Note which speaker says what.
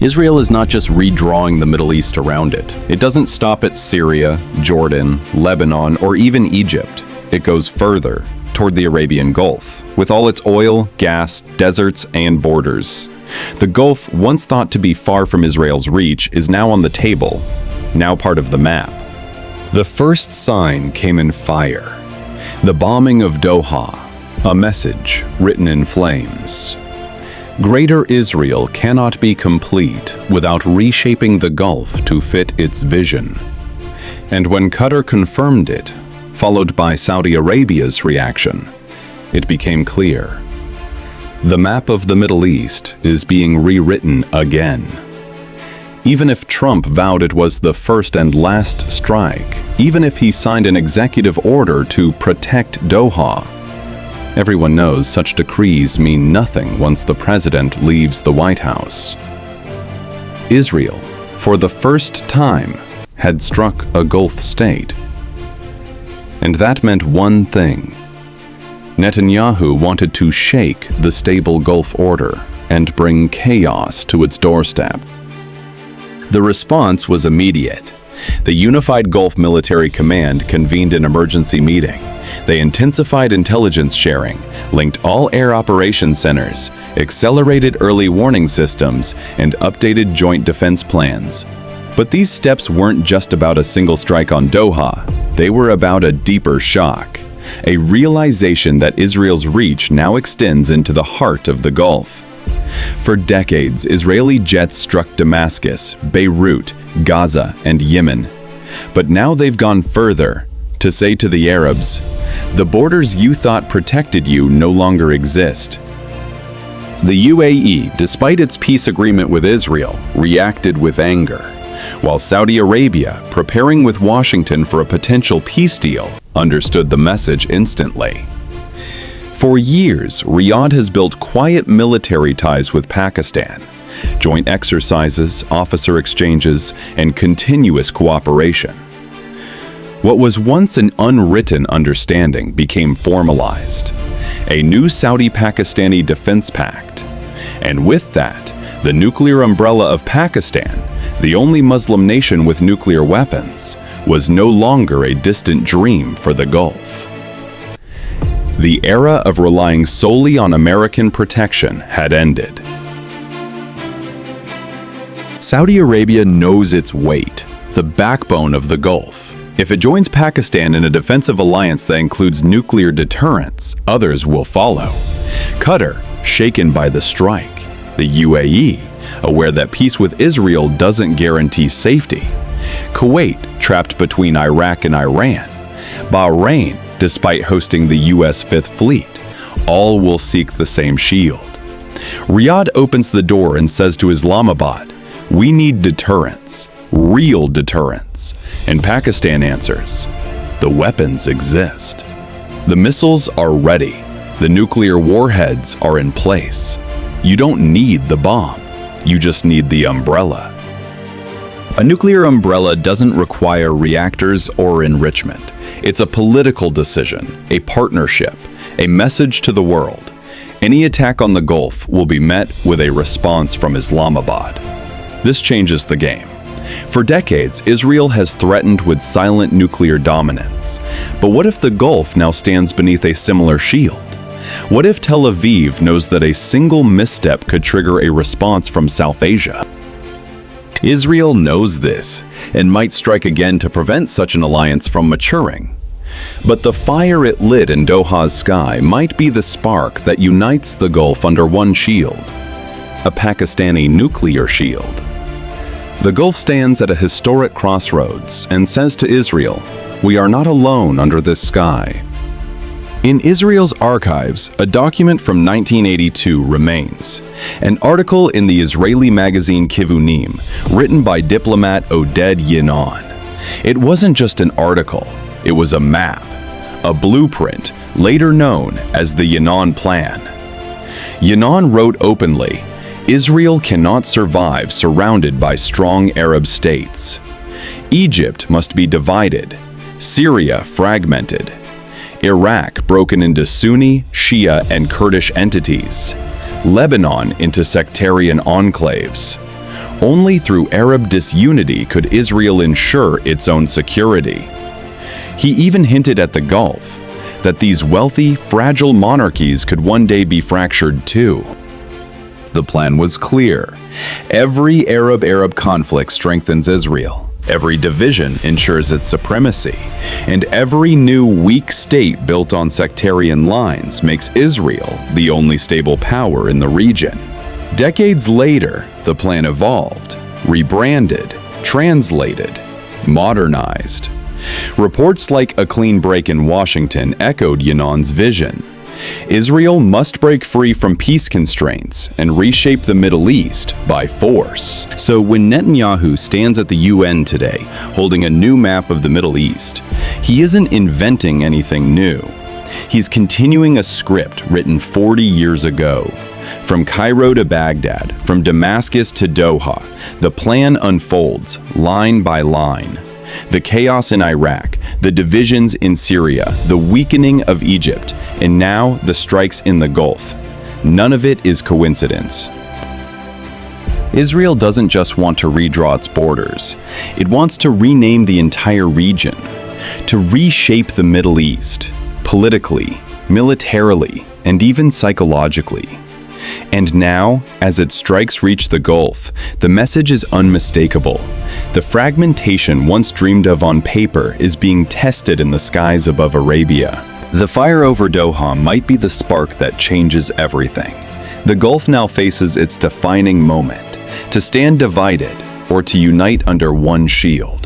Speaker 1: Israel is not just redrawing the Middle East around it. It doesn't stop at Syria, Jordan, Lebanon, or even Egypt. It goes further, toward the Arabian Gulf, with all its oil, gas, deserts, and borders. The Gulf, once thought to be far from Israel's reach, is now on the table, now part of the map. The first sign came in fire. The bombing of Doha, a message written in flames. Greater Israel cannot be complete without reshaping the Gulf to fit its vision. And when Qatar confirmed it, followed by Saudi Arabia's reaction, it became clear. The map of the Middle East is being rewritten again. Even if Trump vowed it was the first and last strike, even if he signed an executive order to protect Doha, everyone knows such decrees mean nothing once the president leaves the White House. Israel, for the first time, had struck a Gulf state. And that meant one thing. Netanyahu wanted to shake the stable Gulf order and bring chaos to its doorstep. The response was immediate. The Unified Gulf Military Command convened an emergency meeting. They intensified intelligence sharing, linked all air operations centers, accelerated early warning systems, and updated joint defense plans. But these steps weren't just about a single strike on Doha. They were about a deeper shock, a realization that Israel's reach now extends into the heart of the Gulf. For decades, Israeli jets struck Damascus, Beirut, Gaza, and Yemen. But now they've gone further, to say to the Arabs, the borders you thought protected you no longer exist. The UAE, despite its peace agreement with Israel, reacted with anger, while Saudi Arabia, preparing with Washington for a potential peace deal, understood the message instantly. For years, Riyadh has built quiet military ties with Pakistan, joint exercises, officer exchanges, and continuous cooperation. What was once an unwritten understanding became formalized, a new Saudi-Pakistani defense pact. And with that, the nuclear umbrella of Pakistan, the only Muslim nation with nuclear weapons, was no longer a distant dream for the Gulf. The era of relying solely on American protection had ended. Saudi Arabia knows its weight, the backbone of the Gulf. If it joins Pakistan in a defensive alliance that includes nuclear deterrence, others will follow. Qatar, shaken by the strike. The UAE, aware that peace with Israel doesn't guarantee safety. Kuwait, trapped between Iraq and Iran. Bahrain, despite hosting the U.S. Fifth Fleet, all will seek the same shield. Riyadh opens the door and says to Islamabad, "We need deterrence, real deterrence." And Pakistan answers, "The weapons exist. The missiles are ready. The nuclear warheads are in place. You don't need the bomb. You just need the umbrella." A nuclear umbrella doesn't require reactors or enrichment. It's a political decision, a partnership, a message to the world. Any attack on the Gulf will be met with a response from Islamabad. This changes the game. For decades, Israel has threatened with silent nuclear dominance. But what if the Gulf now stands beneath a similar shield? What if Tel Aviv knows that a single misstep could trigger a response from South Asia? Israel knows this and might strike again to prevent such an alliance from maturing. But the fire it lit in Doha's sky might be the spark that unites the Gulf under one shield, a Pakistani nuclear shield. The Gulf stands at a historic crossroads and says to Israel, "We are not alone under this sky." In Israel's archives, a document from 1982 remains, an article in the Israeli magazine Kivunim, written by diplomat Oded Yinon. It wasn't just an article, it was a map, a blueprint, later known as the Yinon Plan. Yinon wrote openly, "Israel cannot survive surrounded by strong Arab states. Egypt must be divided, Syria fragmented, Iraq broken into Sunni, Shia, and Kurdish entities, Lebanon into sectarian enclaves. Only through Arab disunity could Israel ensure its own security. He even hinted at the Gulf, that these wealthy, fragile monarchies could one day be fractured too. The plan was clear. Every Arab conflict strengthens Israel. Every division ensures its supremacy. And every new weak state built on sectarian lines makes Israel the only stable power in the region. Decades later, the plan evolved, rebranded, translated, modernized. Reports like a clean break in Washington echoed Yinon's vision. Israel must break free from peace constraints and reshape the Middle East by force. So when Netanyahu stands at the UN today, holding a new map of the Middle East, he isn't inventing anything new. He's continuing a script written 40 years ago. From Cairo to Baghdad, from Damascus to Doha, the plan unfolds line by line. The chaos in Iraq, the divisions in Syria, the weakening of Egypt, and now the strikes in the Gulf. None of it is coincidence. Israel doesn't just want to redraw its borders. It wants to rename the entire region, to reshape the Middle East, politically, militarily, and even psychologically. And now, as its strikes reach the Gulf, the message is unmistakable. The fragmentation once dreamed of on paper is being tested in the skies above Arabia. The fire over Doha might be the spark that changes everything. The Gulf now faces its defining moment, to stand divided or to unite under one shield.